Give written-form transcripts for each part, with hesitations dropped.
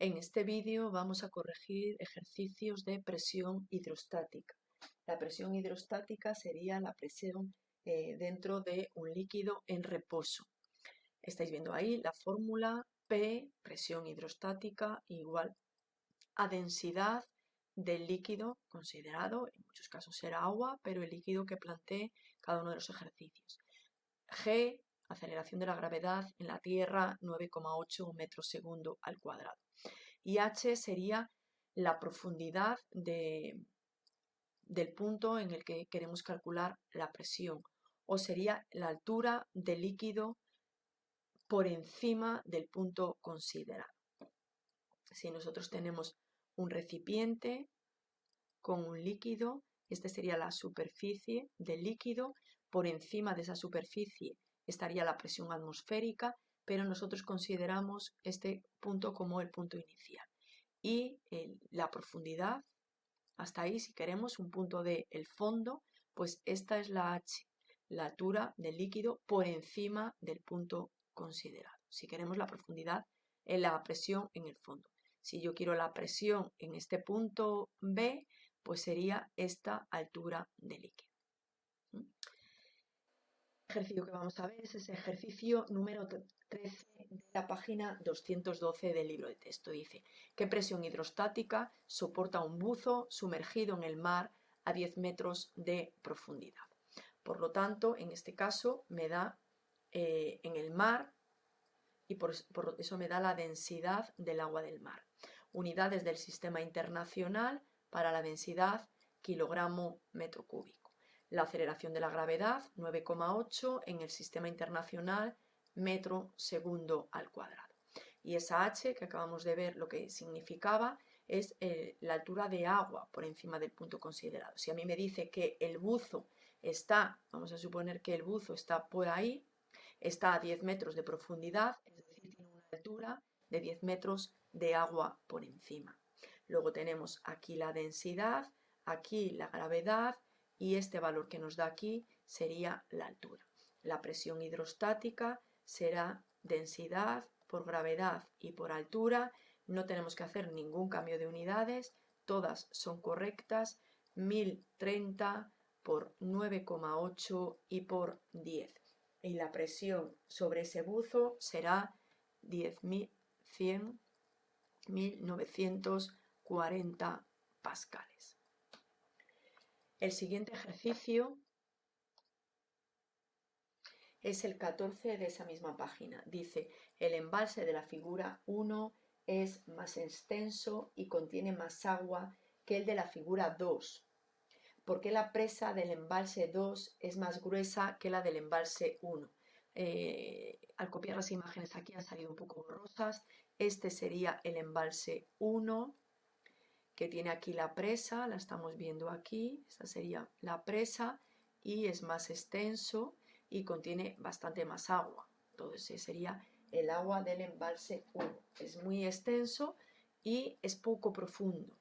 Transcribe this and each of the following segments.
En este vídeo vamos a corregir ejercicios de presión hidrostática. La presión hidrostática sería la presión dentro de un líquido en reposo. Estáis viendo ahí la fórmula P, presión hidrostática, igual a densidad del líquido considerado, en muchos casos será agua, pero el líquido que planteé cada uno de los ejercicios. G, aceleración de la gravedad en la Tierra, 9,8 metros segundo al cuadrado. Y H sería la profundidad del punto en el que queremos calcular la presión, o sería la altura del líquido por encima del punto considerado. Si nosotros tenemos un recipiente con un líquido, esta sería la superficie del líquido, por encima de esa superficie estaría la presión atmosférica, pero nosotros consideramos este punto como el punto inicial. Y la profundidad, hasta ahí, si queremos un punto del fondo, pues esta es la H, la altura del líquido por encima del punto considerado. Si queremos la profundidad en la presión en el fondo. Si yo quiero la presión en este punto B, pues sería esta altura del líquido. El ejercicio que vamos a ver es ese ejercicio número 13 de la página 212 del libro de texto. Dice, ¿qué presión hidrostática soporta un buzo sumergido en el mar a 10 metros de profundidad? Por lo tanto, en este caso me da en el mar y por eso me da la densidad del agua del mar. Unidades del sistema internacional para la densidad kilogramo metro cúbico. La aceleración de la gravedad, 9,8 en el sistema internacional, metro segundo al cuadrado. Y esa H que acabamos de ver lo que significaba es la altura de agua por encima del punto considerado. Si a mí me dice que el buzo está, vamos a suponer que el buzo está por ahí, está a 10 metros de profundidad, es decir, tiene una altura de 10 metros de agua por encima. Luego tenemos aquí la densidad, aquí la gravedad, y este valor que nos da aquí sería la altura. La presión hidrostática será densidad por gravedad y por altura. No tenemos que hacer ningún cambio de unidades, todas son correctas. 1030 por 9,8 y por 10. Y la presión sobre ese buzo será 1940 pascales. El siguiente ejercicio es el 14 de esa misma página. Dice, el embalse de la figura 1 es más extenso y contiene más agua que el de la figura 2. ¿Por qué la presa del embalse 2 es más gruesa que la del embalse 1? Al copiar las imágenes aquí han salido un poco borrosas. Este sería el embalse 1, que tiene aquí la presa, la estamos viendo aquí, esta sería la presa y es más extenso y contiene bastante más agua. Entonces ese sería el agua del embalse 1. Es muy extenso y es poco profundo.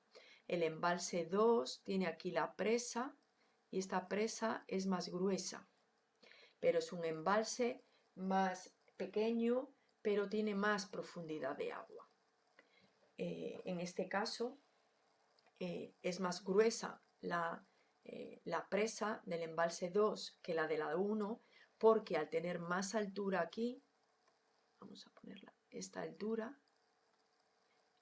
El embalse 2 tiene aquí la presa y esta presa es más gruesa, pero es un embalse más pequeño, pero tiene más profundidad de agua. En este caso, es más gruesa la presa del embalse 2 que la de la 1, porque al tener más altura aquí, vamos a ponerla esta altura,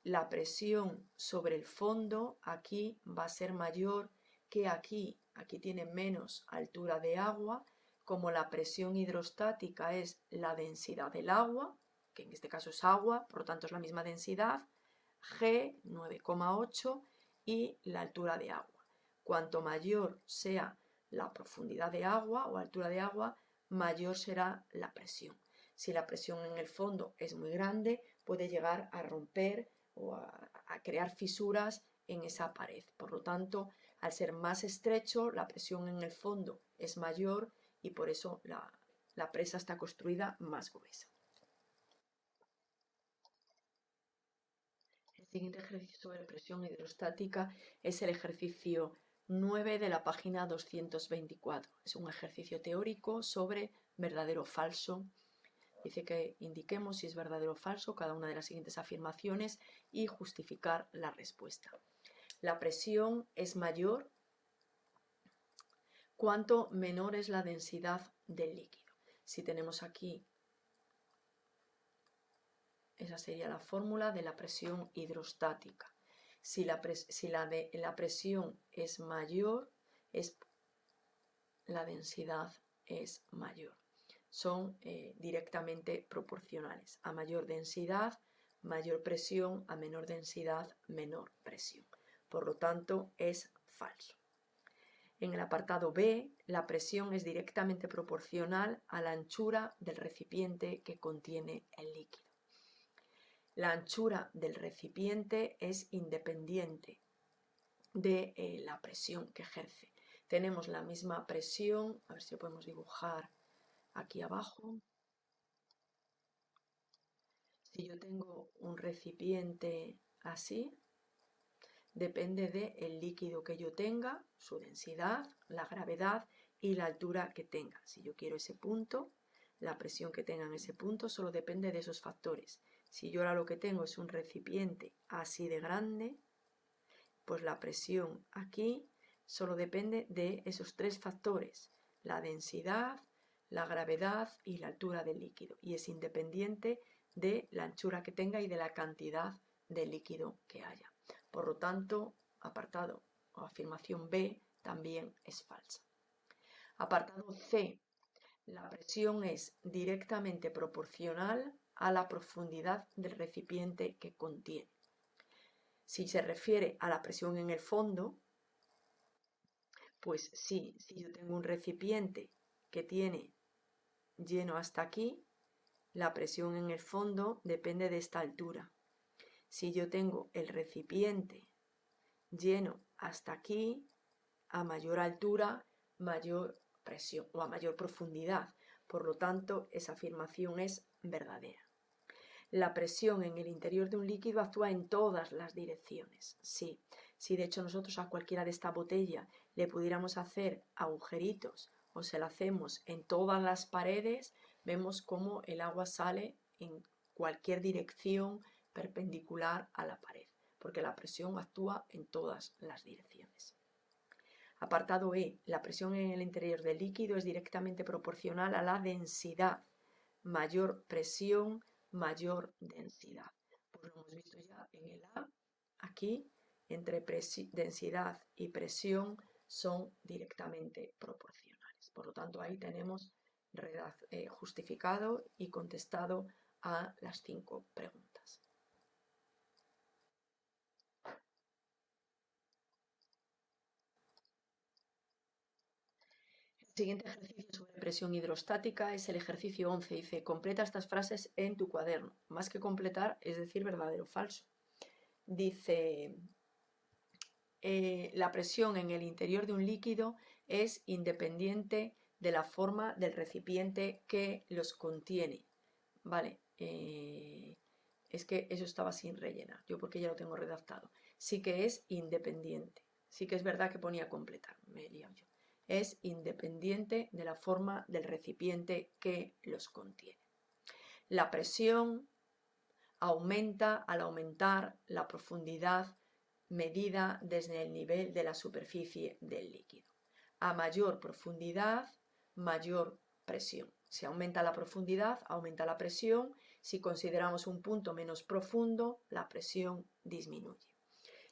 la presión sobre el fondo aquí va a ser mayor que aquí. Aquí tiene menos altura de agua. Como la presión hidrostática es la densidad del agua, que en este caso es agua, por lo tanto es la misma densidad, G 9,8 y la altura de agua. Cuanto mayor sea la profundidad de agua o altura de agua, mayor será la presión. Si la presión en el fondo es muy grande, puede llegar a romper o a crear fisuras en esa pared. Por lo tanto, al ser más estrecho, la presión en el fondo es mayor y por eso la presa está construida más gruesa. El siguiente ejercicio sobre presión hidrostática es el ejercicio 9 de la página 224. Es un ejercicio teórico sobre verdadero o falso. Dice que indiquemos si es verdadero o falso cada una de las siguientes afirmaciones y justificar la respuesta. La presión es mayor cuanto menor es la densidad del líquido. Si tenemos aquí, esa sería la fórmula de la presión hidrostática. Si la presión es mayor, la densidad es mayor. Son directamente proporcionales. A mayor densidad, mayor presión; a menor densidad, menor presión. Por lo tanto, es falso. En el apartado B, la presión es directamente proporcional a la anchura del recipiente que contiene el líquido. La anchura del recipiente es independiente de la presión que ejerce. Tenemos la misma presión, a ver si lo podemos dibujar aquí abajo. Si yo tengo un recipiente así, depende del líquido que yo tenga, su densidad, la gravedad y la altura que tenga. Si yo quiero ese punto, la presión que tenga en ese punto solo depende de esos factores. Si yo ahora lo que tengo es un recipiente así de grande, pues la presión aquí solo depende de esos tres factores: la densidad, la gravedad y la altura del líquido, y es independiente de la anchura que tenga y de la cantidad de líquido que haya. Por lo tanto, apartado o afirmación B también es falsa. Apartado C. La presión es directamente proporcional a la profundidad del recipiente que contiene. Si se refiere a la presión en el fondo, pues sí, si yo tengo un recipiente que tiene lleno hasta aquí, la presión en el fondo depende de esta altura. Si yo tengo el recipiente lleno hasta aquí, a mayor altura, mayor presión o a mayor profundidad. Por lo tanto, esa afirmación es verdadera. La presión en el interior de un líquido actúa en todas las direcciones. Sí, si de hecho nosotros a cualquiera de esta botella le pudiéramos hacer agujeritos o se la hacemos en todas las paredes, vemos cómo el agua sale en cualquier dirección perpendicular a la pared, porque la presión actúa en todas las direcciones. Apartado E. La presión en el interior del líquido es directamente proporcional a la densidad. Mayor presión, mayor densidad. Pues lo hemos visto ya en el A. Aquí, entre densidad y presión son directamente proporcionales. Por lo tanto, ahí tenemos justificado y contestado a las 5 preguntas. El siguiente ejercicio sobre presión hidrostática es el ejercicio 11. Dice: completa estas frases en tu cuaderno. Más que completar, es decir verdadero o falso. Dice: la presión en el interior de un líquido es independiente de la forma del recipiente que los contiene. Vale, es que eso estaba sin rellenar, yo porque ya lo tengo redactado. Sí que es independiente, sí que es verdad que ponía completar, me he liado yo. Es independiente de la forma del recipiente que los contiene. La presión aumenta al aumentar la profundidad medida desde el nivel de la superficie del líquido. A mayor profundidad, mayor presión. Si aumenta la profundidad, aumenta la presión. Si consideramos un punto menos profundo, la presión disminuye.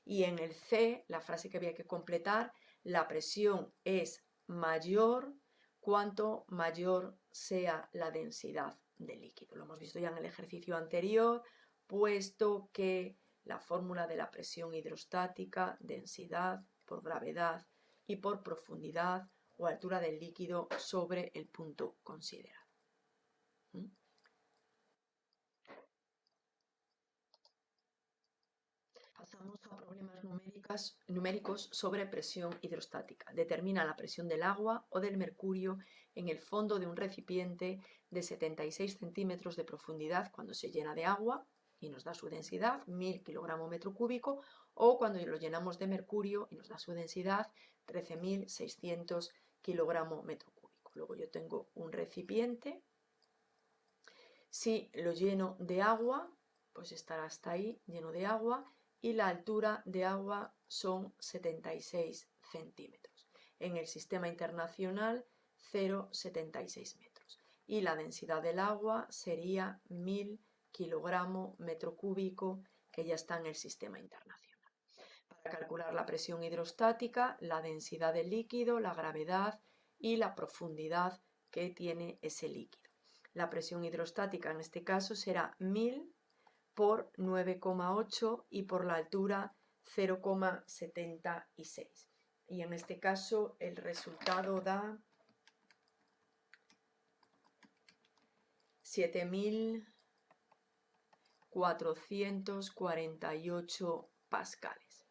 Y en el C, la frase que había que completar: la presión es mayor cuanto mayor sea la densidad del líquido. Lo hemos visto ya en el ejercicio anterior, puesto que la fórmula de la presión hidrostática, densidad por gravedad y por profundidad o altura del líquido sobre el punto considerado. Pasamos a problemas numéricos sobre presión hidrostática. Determina la presión del agua o del mercurio en el fondo de un recipiente de 76 centímetros de profundidad cuando se llena de agua y nos da su densidad, 1000 kilogramos metro cúbico, o cuando lo llenamos de mercurio y nos da su densidad, 13.600 kilogramos metro cúbico. Luego yo tengo un recipiente. Si lo lleno de agua, pues estará hasta ahí lleno de agua y la altura de agua son 76 centímetros. En el sistema internacional 0,76 metros. Y la densidad del agua sería 1000 kilogramos metro cúbico, que ya está en el sistema internacional. Para calcular la presión hidrostática, la densidad del líquido, la gravedad y la profundidad que tiene ese líquido. La presión hidrostática en este caso será 1000 por 9,8 y por la altura 0,76. Y en este caso el resultado da 7448 pascales.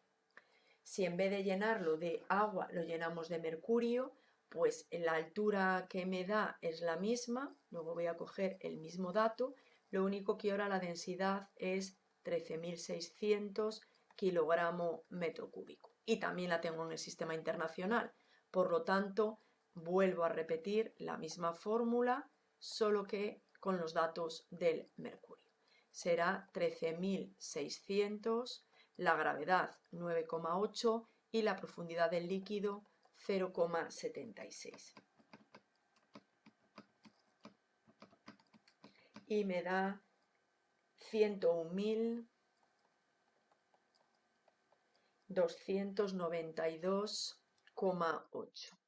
Si en vez de llenarlo de agua lo llenamos de mercurio, pues la altura que me da es la misma, luego voy a coger el mismo dato, lo único que ahora la densidad es 13.600 kilogramos metro cúbico. Y también la tengo en el sistema internacional, por lo tanto vuelvo a repetir la misma fórmula, solo que con los datos del mercurio. Será 13.600, la gravedad 9,8 y la profundidad del líquido 0,76. Y me da 101.292,8.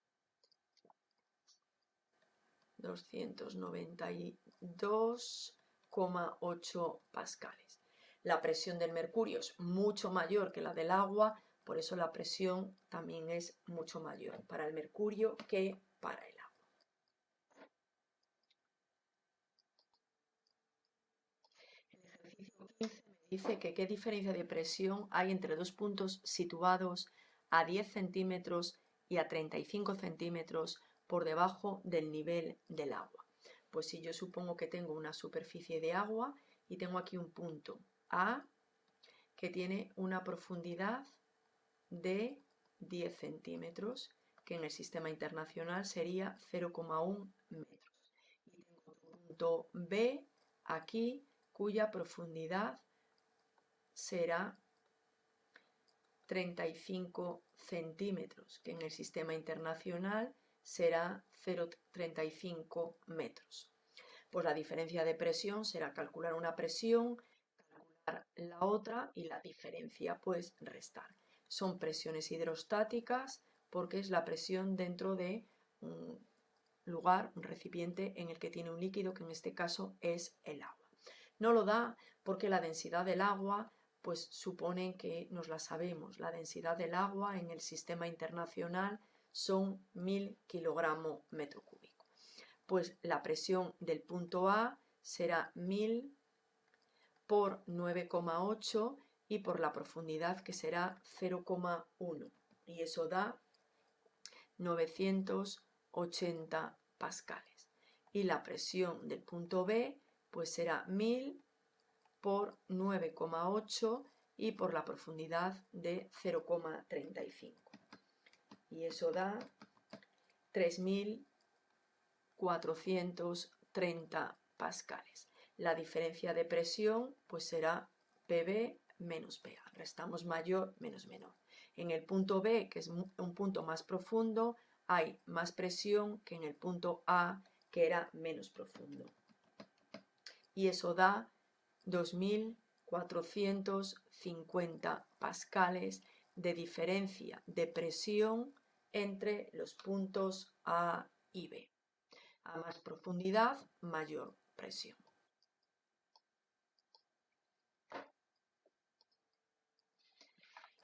292,8 pascales. La presión del mercurio es mucho mayor que la del agua, por eso la presión también es mucho mayor para el mercurio que para el agua. El ejercicio 15 me dice que qué diferencia de presión hay entre dos puntos situados a 10 centímetros y a 35 centímetros por debajo del nivel del agua. Pues si yo supongo que tengo una superficie de agua y tengo aquí un punto A que tiene una profundidad de 10 centímetros, que en el sistema internacional sería 0,1 metros. Y tengo otro punto B aquí, cuya profundidad será 35 centímetros, que en el sistema internacional será 0,35 metros. Pues la diferencia de presión será calcular una presión, calcular la otra y la diferencia pues restar. Son presiones hidrostáticas porque es la presión dentro de un lugar, un recipiente en el que tiene un líquido, que en este caso es el agua. No lo da porque la densidad del agua pues suponen que nos la sabemos. La densidad del agua en el sistema internacional son 1000 kilogramos metro cúbico. Pues la presión del punto A será 1000 por 9,8 y por la profundidad que será 0,1 y eso da 980 pascales. Y la presión del punto B pues será 1000 por 9,8 y por la profundidad de 0,35 y eso da 3430 pascales. La diferencia de presión pues será PB menos PA, restamos mayor menos menor. En el punto B, que es un punto más profundo, hay más presión que en el punto A, que era menos profundo. Y eso da 2450 pascales de diferencia de presión entre los puntos A y B. A más profundidad, mayor presión.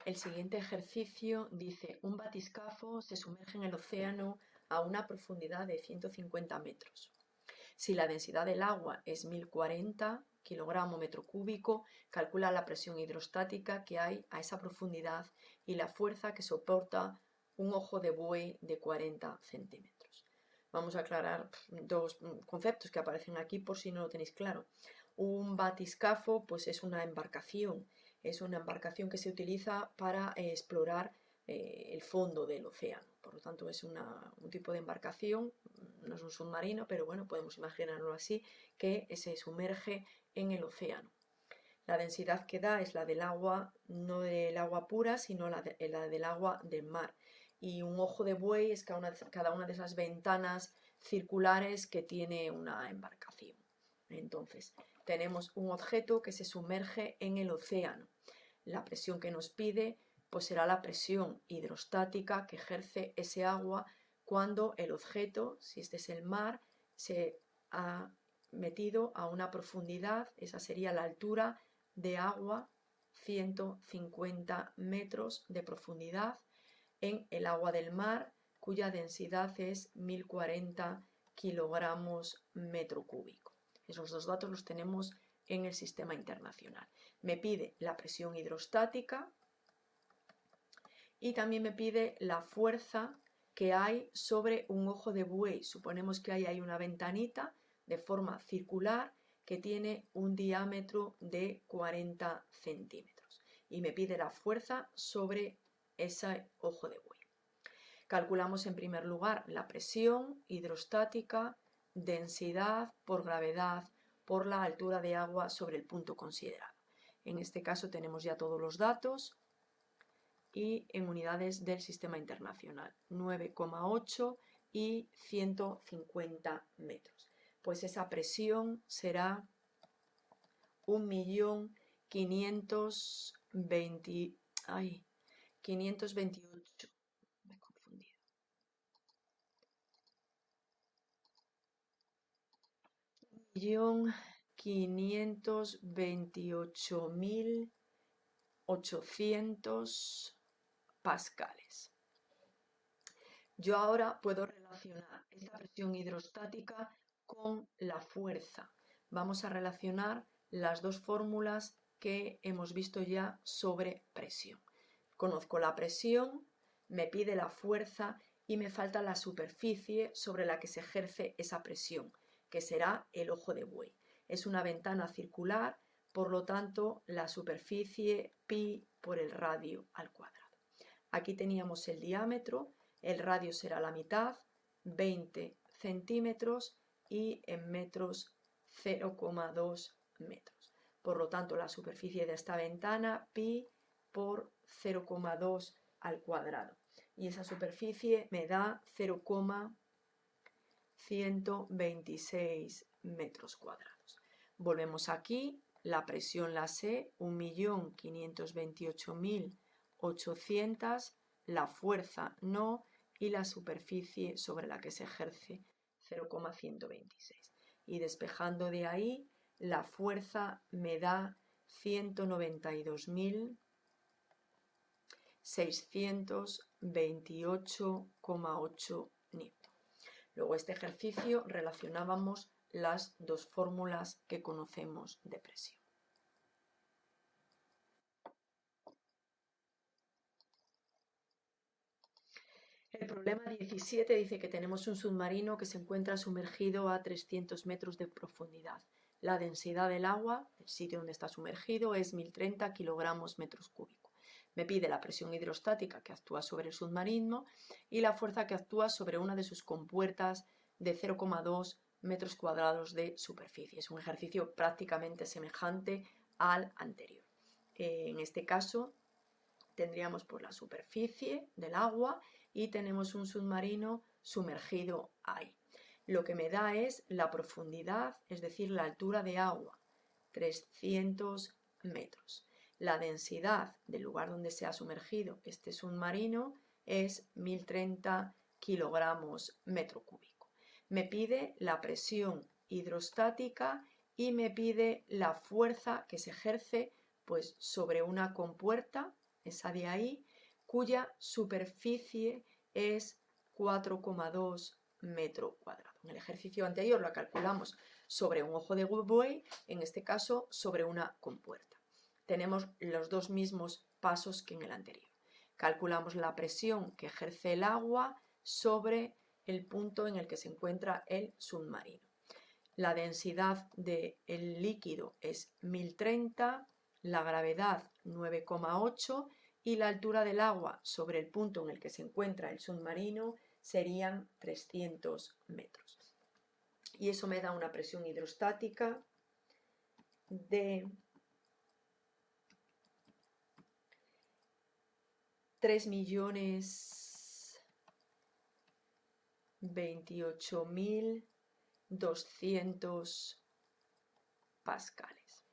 El siguiente ejercicio dice: un batiscafo se sumerge en el océano a una profundidad de 150 metros. Si la densidad del agua es 1040 kilogramos metro cúbico, calcula la presión hidrostática que hay a esa profundidad y la fuerza que soporta un ojo de buey de 40 centímetros. Vamos a aclarar dos conceptos que aparecen aquí por si no lo tenéis claro. Un batiscafo pues es una embarcación que se utiliza para explorar el fondo del océano. Por lo tanto, es un tipo de embarcación, no es un submarino, pero bueno, podemos imaginarlo así, que se sumerge en el océano. La densidad que da es la del agua, no del agua pura, sino la del agua del mar. Y un ojo de buey es cada una de esas ventanas circulares que tiene una embarcación. Entonces, tenemos un objeto que se sumerge en el océano. La presión que nos pide pues será la presión hidrostática que ejerce ese agua cuando el objeto, si este es el mar, se ha metido a una profundidad, esa sería la altura de agua, 150 metros de profundidad en el agua del mar, cuya densidad es 1040 kilogramos metro cúbico. Esos dos datos los tenemos en el sistema internacional. Me pide la presión hidrostática y también me pide la fuerza que hay sobre un ojo de buey. Suponemos que ahí hay una ventanita de forma circular que tiene un diámetro de 40 centímetros y me pide la fuerza sobre ese ojo de buey. Calculamos en primer lugar la presión hidrostática, densidad por gravedad por la altura de agua sobre el punto considerado. En este caso tenemos ya todos los datos y en unidades del sistema internacional, 9,8 y 150 metros. Pues esa presión será 528, me he confundido. 1.528.800 pascales. Yo ahora puedo relacionar esta presión hidrostática con la fuerza. Vamos a relacionar las dos fórmulas que hemos visto ya sobre presión. Conozco la presión, me pide la fuerza y me falta la superficie sobre la que se ejerce esa presión, que será el ojo de buey. Es una ventana circular, por lo tanto, la superficie pi por el radio al cuadrado. Aquí teníamos el diámetro, el radio será la mitad, 20 centímetros y en metros 0,2 metros. Por lo tanto, la superficie de esta ventana, pi por 0,2 al cuadrado. Y esa superficie me da 0,126 metros cuadrados. Volvemos aquí, la presión la sé, 1.528.800, la fuerza no, y la superficie sobre la que se ejerce 0,126. Y despejando de ahí, la fuerza me da 192.628,8 newton. Luego este ejercicio relacionábamos las dos fórmulas que conocemos de presión. El problema 17 dice que tenemos un submarino que se encuentra sumergido a 300 metros de profundidad. La densidad del agua, el sitio donde está sumergido, es 1030 kilogramos metros cúbicos. Me pide la presión hidrostática que actúa sobre el submarino y la fuerza que actúa sobre una de sus compuertas de 0,2 metros cuadrados de superficie. Es un ejercicio prácticamente semejante al anterior. En este caso tendríamos por la superficie del agua y tenemos un submarino sumergido ahí. Lo que me da es la profundidad, es decir, la altura de agua, 300 metros. La densidad del lugar donde se ha sumergido este submarino es 1030 kilogramos metro cúbico. Me pide la presión hidrostática y me pide la fuerza que se ejerce pues, sobre una compuerta, esa de ahí, cuya superficie es 4,2 metro cuadrado. En el ejercicio anterior la calculamos sobre un ojo de buey, en este caso sobre una compuerta. Tenemos los dos mismos pasos que en el anterior. Calculamos la presión que ejerce el agua sobre el punto en el que se encuentra el submarino. La densidad del líquido es 1030, la gravedad 9,8 y la altura del agua sobre el punto en el que se encuentra el submarino serían 300 metros. Y eso me da una presión hidrostática de 3.028.200 pascales.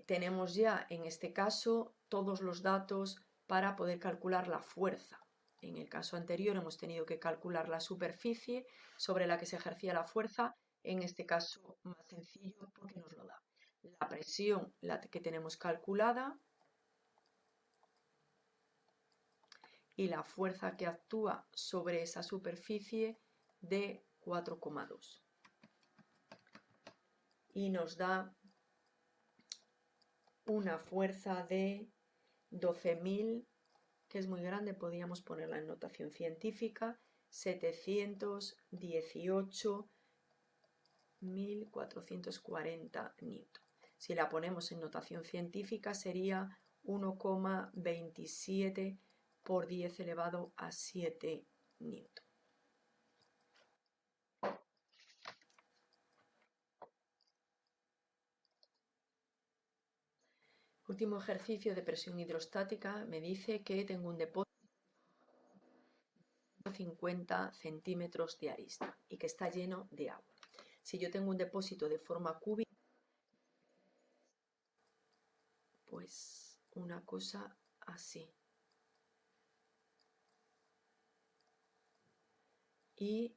Tenemos ya en este caso todos los datos para poder calcular la fuerza. En el caso anterior hemos tenido que calcular la superficie sobre la que se ejercía la fuerza, en este caso más sencillo porque nos lo da. La presión, la que tenemos calculada, y la fuerza que actúa sobre esa superficie de 4,2. Y nos da una fuerza de 12.000, que es muy grande, podríamos ponerla en notación científica, 718.440 newton. Si la ponemos en notación científica sería 1,27 por 10 elevado a 7 newton. Último ejercicio de presión hidrostática me dice que tengo un depósito de 50 centímetros de arista y que está lleno de agua. Si yo tengo un depósito de forma cúbica, pues una cosa así. Y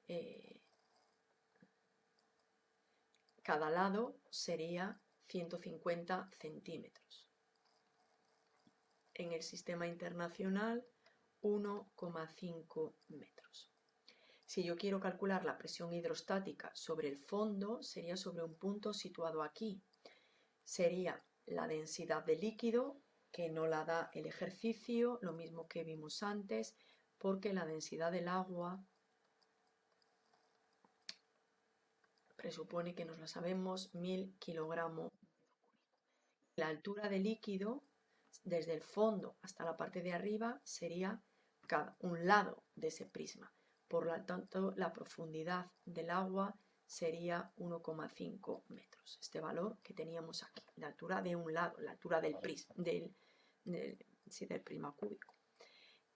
cada lado sería 150 centímetros. En el sistema internacional, 1,5 metros. Si yo quiero calcular la presión hidrostática sobre el fondo, sería sobre un punto situado aquí. Sería la densidad de líquido, que no la da el ejercicio, lo mismo que vimos antes, porque la densidad del agua presupone que nos la sabemos, 1000 kilogramos. La altura del líquido, desde el fondo hasta la parte de arriba, sería un lado de ese prisma. Por lo tanto, la profundidad del agua sería 1,5 metros. Este valor que teníamos aquí, la altura de un lado, la altura del prisma, del prisma cúbico.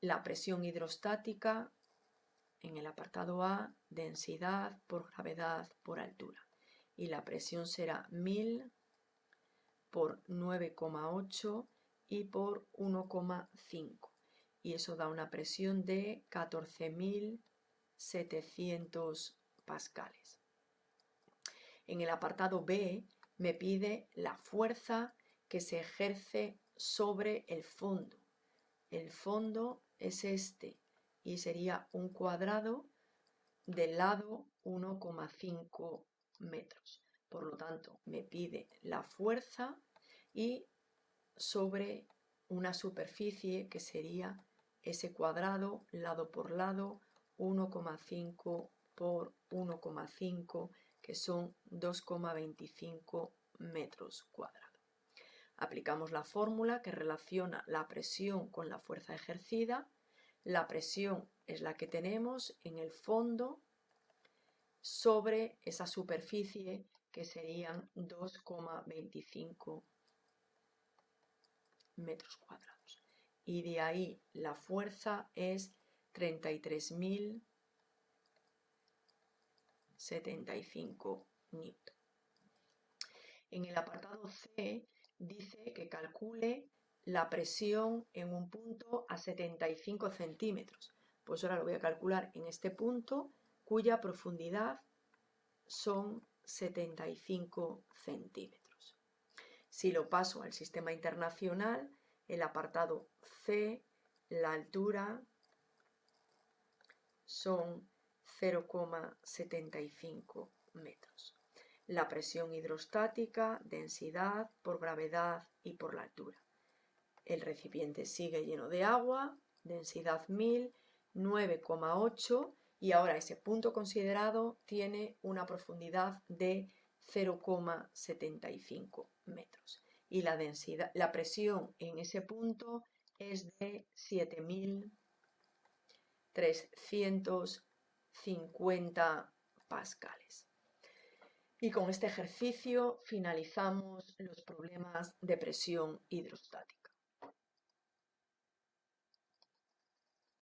La presión hidrostática, en el apartado A, densidad por gravedad por altura. Y la presión será 1000 por 9,8 y por 1,5. Y eso da una presión de 14.700 pascales. En el apartado B me pide la fuerza que se ejerce sobre el fondo. El fondo es este y sería un cuadrado del lado 1,5 metros. Por lo tanto, me pide la fuerza y sobre una superficie que sería ese cuadrado, lado por lado, 1,5 por 1,5, que son 2,25 metros cuadrados. Aplicamos la fórmula que relaciona la presión con la fuerza ejercida. La presión es la que tenemos en el fondo sobre esa superficie, que serían 2,25 metros cuadrados. Y de ahí la fuerza es 33.075 newton. En el apartado C dice que calcule la presión en un punto a 75 centímetros. Pues ahora lo voy a calcular en este punto, cuya profundidad son 75 centímetros. Si lo paso al sistema internacional, el apartado C, la altura son 0,75 metros. La presión hidrostática, densidad por gravedad y por la altura. El recipiente sigue lleno de agua, densidad 1000, 9,8, y ahora ese punto considerado tiene una profundidad de 0,75 metros. y la densidad, la presión en ese punto es de 7.350 pascales. Y con este ejercicio finalizamos los problemas de presión hidrostática.